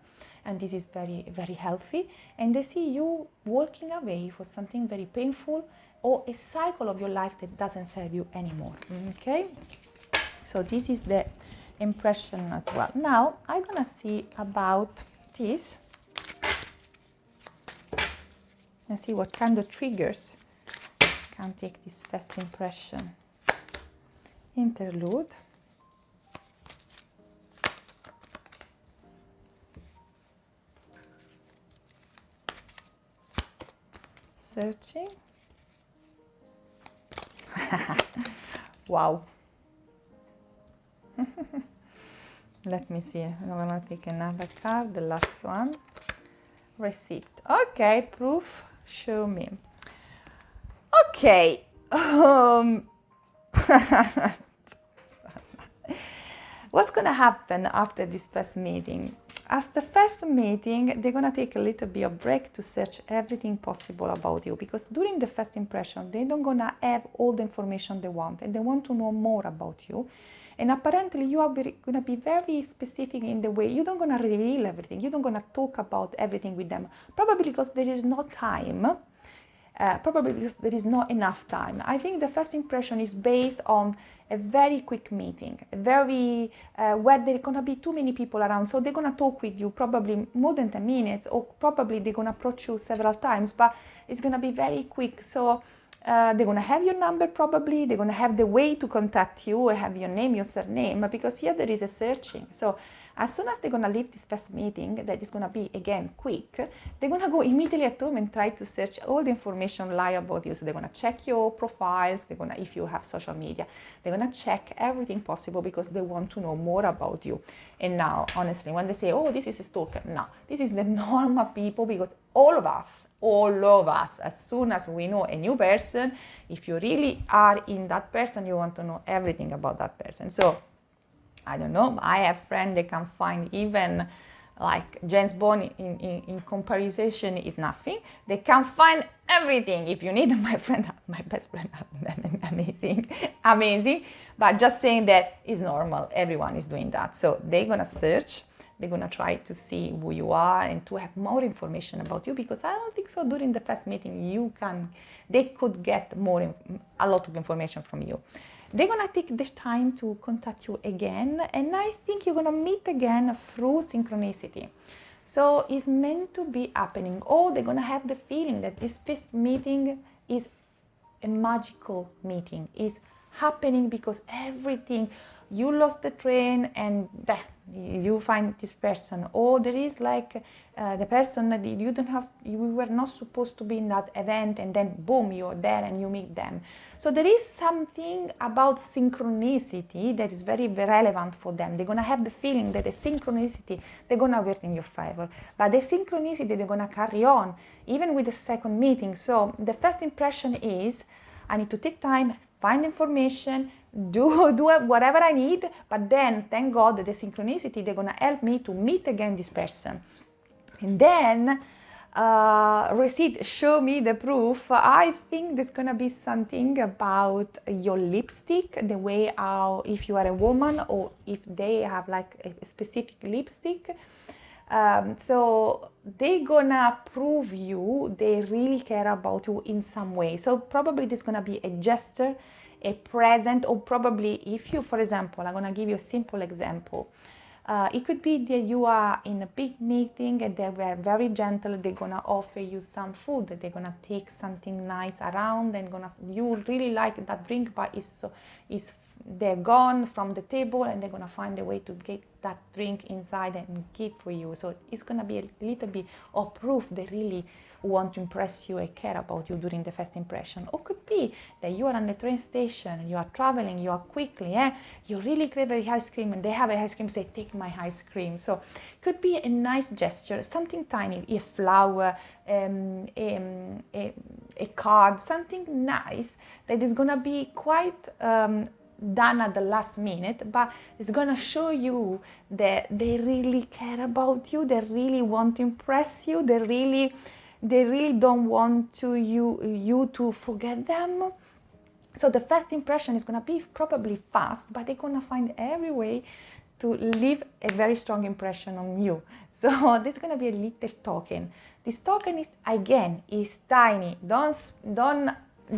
and this is very, very healthy. And they see you walking away for something very painful, or a cycle of your life that doesn't serve you anymore. Okay? So this is the impression as well. Now I'm gonna see about this and see what kind of triggers can take this first impression. Interlude. Searching. Wow. Let me see. I'm gonna take another card, the last one. Receipt. Okay, proof. Show me. Okay. What's going to happen after this first meeting? As the first meeting, they're going to take a little bit of break to search everything possible about you, because during the first impression, they don't going to have all the information they want, and they want to know more about you. And apparently you are going to be very specific in the way. You don't going to reveal everything. You don't going to talk about everything with them. Probably because there is no time. Probably because there is not enough time. I think the first impression is based on a very quick meeting, where there are going to be too many people around. So they're going to talk with you probably more than 10 minutes, or probably they're going to approach you several times, but it's going to be very quick. So they're going to have your number probably, they're going to have the way to contact you, have your name, your surname, because here there is a searching. So as soon as they're going to leave this first meeting, that is going to be, again, quick, they're going to go immediately at home and try to search all the information lie about you. So they're going to check your profiles, they're going to, if you have social media, they're going to check everything possible because they want to know more about you. And now, honestly, when they say, oh, this is a stalker, no, this is the normal people, because all of us, as soon as we know a new person, if you really are in that person, you want to know everything about that person. So I don't know, I have friends that can find even like James Bond in comparison is nothing. They can find everything. If you need my best friend, amazing. But just saying that is normal. Everyone is doing that. So they're going to search. They're going to try to see who you are and to have more information about you, because I don't think so during the first meeting they could get a lot of information from you. They're going to take the time to contact you again, and I think you're going to meet again through synchronicity. So it's meant to be happening, or they're going to have the feeling that this first meeting is a magical meeting, is happening because everything, you lost the train and you find this person, or there is like the person that you were not supposed to be in that event, and then boom, you're there and you meet them. So there is something about synchronicity that is very, very relevant for them. They're gonna have the feeling that the synchronicity, they're gonna work in your favor, but the synchronicity, they're gonna carry on even with the second meeting. So the first impression is, I need to take time, find information, do whatever I need, but then thank God the synchronicity, they're gonna help me to meet again this person. And then receipt, show me the proof. I think there's gonna be something about your lipstick, the way how, if you are a woman or if they have like a specific lipstick. So they're gonna prove you they really care about you in some way. So probably there's gonna be a gesture, a present, or probably if you, for example, I'm gonna give you a simple example. It could be that you are in a big meeting and they were very gentle. They're gonna offer you some food. They're gonna take something nice around and you really like that drink, but they're gone from the table and they're gonna find a way to get that drink inside and give for you. So it's gonna be a little bit of proof they really want to impress you and care about you during the first impression. Or could be that you are on the train station, you are traveling, you are quickly, you really crave the ice cream and they have an ice cream, say, take my ice cream. So could be a nice gesture, something tiny, a flower, a card, something nice that is gonna be quite done at the last minute, but it's gonna show you that they really care about you, they really want to impress you, they really don't want you to forget them. So the first impression is gonna be probably fast, but they're gonna find every way to leave a very strong impression on you. So there's gonna be a little token. This token is tiny.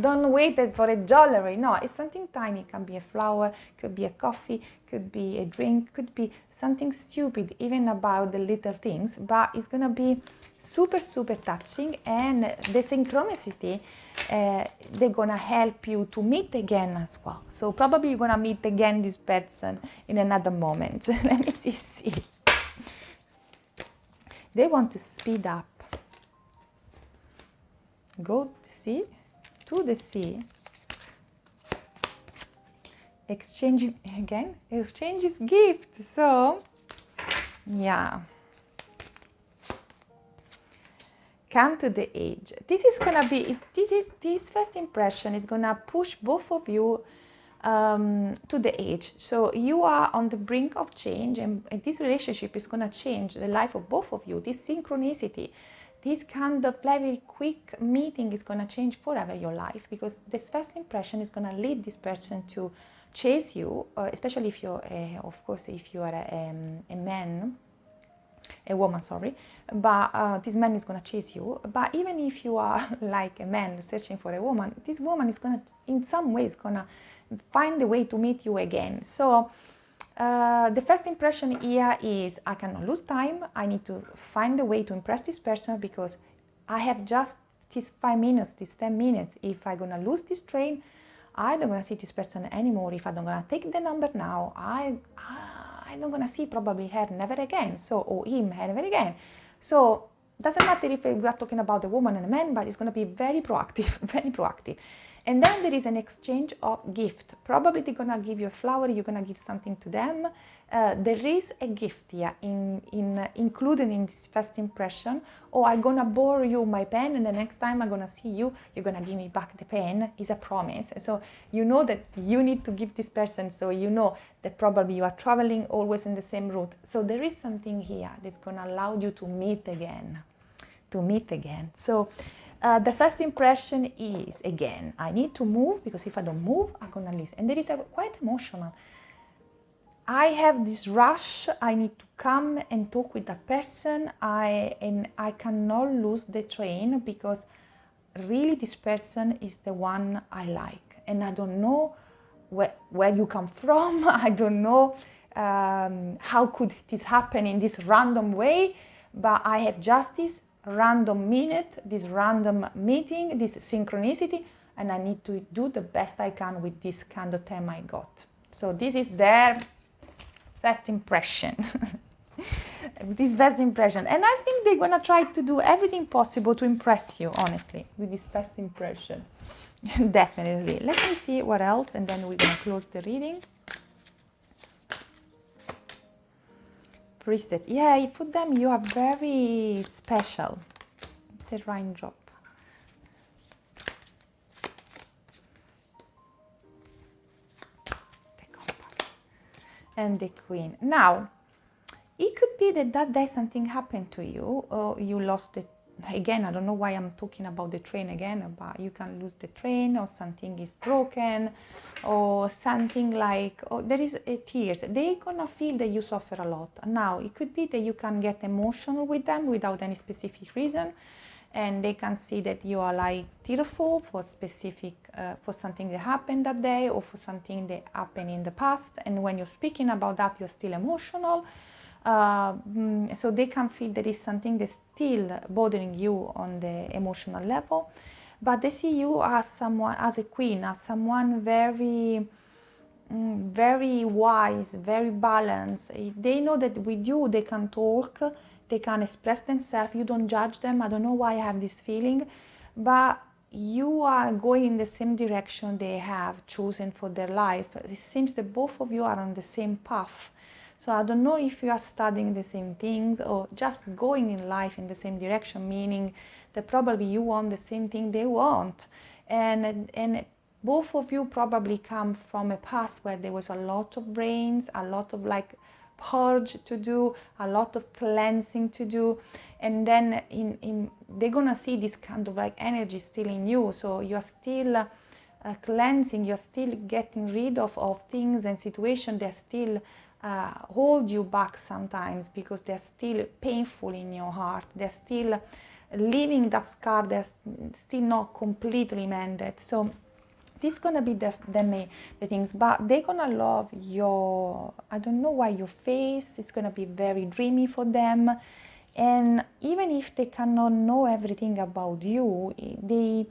Don't wait for a jewelry. No, it's something tiny. It can be a flower, could be a coffee, could be a drink, could be something stupid, even about the little things, but it's gonna be super, super touching. And the synchronicity, they're gonna help you to meet again as well. So probably you're gonna meet again this person in another moment. Let me see. They want to speed up. Go to the sea, exchanges gifts. So yeah, come to the edge. This is gonna be, this first impression is gonna push both of you to the edge. So you are on the brink of change, and this relationship is gonna change the life of both of you. This synchronicity, this kind of very quick meeting is going to change forever your life, because this first impression is going to lead this person to chase you, especially if you're, of course, if you are a woman, sorry, but this man is going to chase you. But even if you are like a man searching for a woman, this woman is going to, in some ways, going to find a way to meet you again. So the first impression here is, I cannot lose time. I need to find a way to impress this person, because I have just these 5 minutes, these 10 minutes. If I'm going to lose this train, I don't going to see this person anymore. If I don't going to take the number now, I don't going to see probably her never again. So, or him never again. So doesn't matter if we are talking about a woman and a man, but it's going to be very proactive, very proactive. And then there is an exchange of gift. Probably they're gonna give you a flower, you're gonna give something to them. There is a gift here included in this first impression. Or I'm gonna borrow you my pen, and the next time I'm gonna see you, you're gonna give me back the pen. Is a promise. So you know that you need to give this person, so you know that probably you are traveling always in the same route. So there is something here that's gonna allow you to meet again. So the first impression is, again, I need to move, because if I don't move, I'm gonna lose. And there is quite emotional. I have this rush, I need to come and talk with that person, and I cannot lose the train, because really this person is the one I like. And I don't know where you come from, I don't know how could this happen in this random way, but I have just this random minute, this random meeting, this synchronicity, and I need to do the best I can with this kind of time I got. So this is their first impression. This first impression. And I think they're going to try to do everything possible to impress you, honestly, with this first impression. Definitely. Let me see what else, and then we're going to close the reading. Priestess. Yeah, for them you are very special. The raindrop. The compass. And the queen. Now, it could be that that day something happened to you, or you lost it. Again, I don't know why I'm talking about the train again, but you can lose the train, or something is broken, or something like, or there is tears. They're gonna feel that you suffer a lot. Now, it could be that you can get emotional with them without any specific reason, and they can see that you are like tearful for specific, for something that happened that day, or for something that happened in the past. And when you're speaking about that, you're still emotional. So they can feel there is something that's still bothering you on the emotional level, but they see you as someone, as a queen, as someone very, very wise, very balanced. They know that with you they can talk, they can express themselves. You don't judge them. I don't know why I have this feeling, but you are going in the same direction they have chosen for their life. It seems that both of you are on the same path. So I don't know if you are studying the same things or just going in life in the same direction, meaning that probably you want the same thing they want. And both of you probably come from a past where there was a lot of brains, a lot of like purge to do, a lot of cleansing to do. And then they're gonna see this kind of like energy still in you. So you're still cleansing, you're still getting rid of things and situations that still hold you back sometimes, because they're still painful in your heart. They're still leaving that scar. They're still not completely mended. So this is gonna be the things, but they're gonna love your, I don't know why, your face. It's gonna be very dreamy for them. And even if they cannot know everything about you, they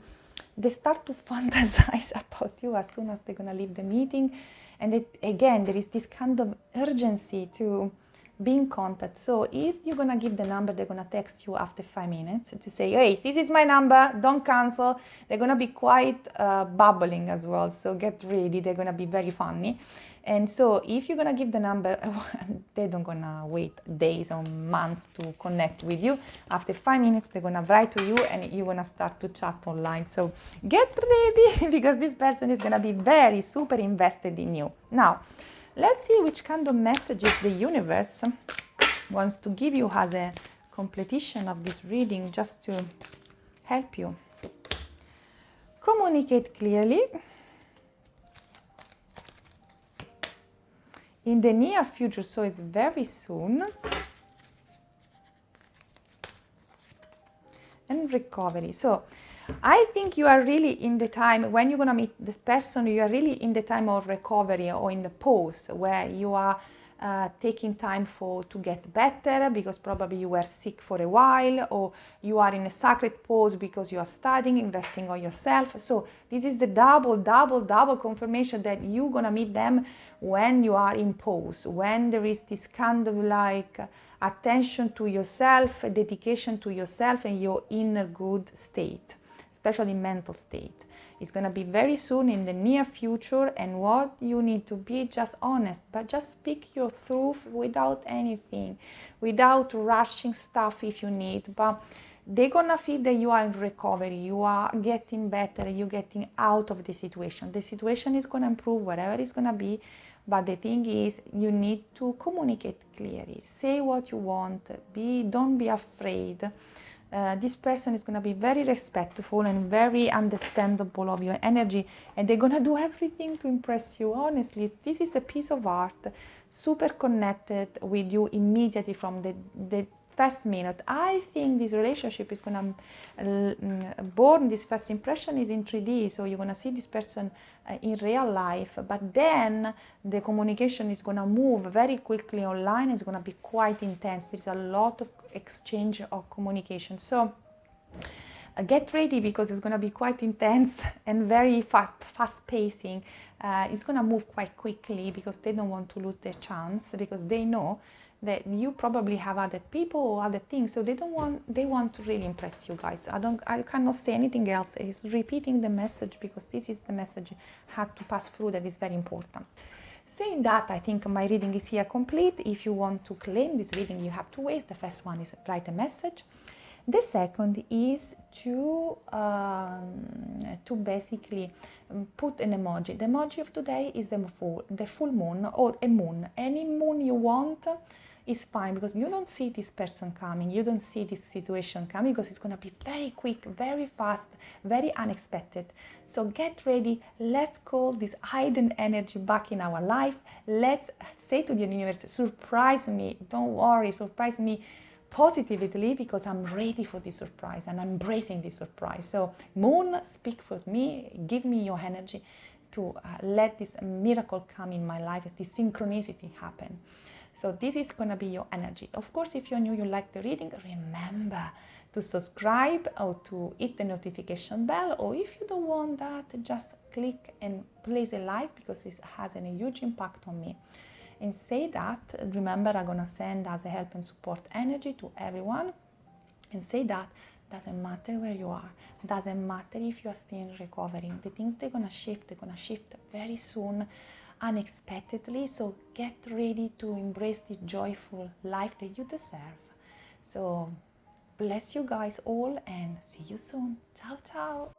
start to fantasize about you as soon as they're gonna leave the meeting. And again, there is this kind of urgency to be in contact. So if you're gonna give the number, they're gonna text you after 5 minutes to say, hey, this is my number, don't cancel. They're gonna be quite bubbling as well, so get ready. They're gonna be very funny. And so if you're gonna give the number, they don't gonna wait days or months to connect with you. After 5 minutes, they're gonna write to you and you're gonna start to chat online. So get ready, because this person is gonna be very super invested in you. Now, let's see which kind of messages the universe wants to give you as a completion of this reading, just to help you. Communicate clearly. In the near future, so it's very soon. And recovery. So I think you are really in the time, when you're going to meet this person, you are really in the time of recovery, or in the pause where you are taking time to get better, because probably you were sick for a while, or you are in a sacred pause because you are studying, investing on yourself. So this is the double confirmation that you're going to meet them when you are in pause, when there is this kind of like attention to yourself, dedication to yourself and your inner good state, especially mental state. It's going to be very soon in the near future, and what you need to be just honest, but just speak your truth without anything, without rushing stuff if you need. But they're going to feel that you are in recovery, you are getting better, you're getting out of the situation. The situation is going to improve, whatever it's going to be. But the thing is, you need to communicate clearly. Say what you want. Don't be afraid. This person is going to be very respectful and very understandable of your energy, and they're going to do everything to impress you. Honestly, this is a piece of art, super connected with you immediately from the first minute. I think this relationship is going to born, this first impression is in 3D, so you're going to see this person in real life, but then the communication is going to move very quickly online. It's going to be quite intense. There's a lot of exchange of communication, so get ready, because it's going to be quite intense and very fast pacing. it's gonna move quite quickly because they don't want to lose their chance, because they know that you probably have other people or other things, so they want to really impress you guys. I cannot say anything else. It's repeating the message because this is the message had to pass through that is very important. Saying that, I think my reading is here complete. If you want to claim this reading, you have two ways. The first one is write a message. The second is to basically put an emoji. The emoji of today is the full moon or a moon. Any moon you want is fine, because you don't see this person coming, you don't see this situation coming, because it's going to be very quick, very fast, very unexpected. So get ready. Let's call this hidden energy back in our life. Let's say to the universe, surprise me. Don't worry, surprise me positively, because I'm ready for this surprise and I'm embracing this surprise. So moon, speak for me, give me your energy to let this miracle come in my life, this synchronicity happen. So this is going to be your energy. Of course, if you're new, you like the reading, remember to subscribe or to hit the notification bell, or if you don't want that, just click and place a like, because this has a huge impact on me. And say that, remember, I'm going to send as a help and support energy to everyone. And say that doesn't matter where you are, doesn't matter if you are still recovering. The things they're going to shift very soon, unexpectedly. So get ready to embrace the joyful life that you deserve. So bless you guys all and see you soon. Ciao, ciao.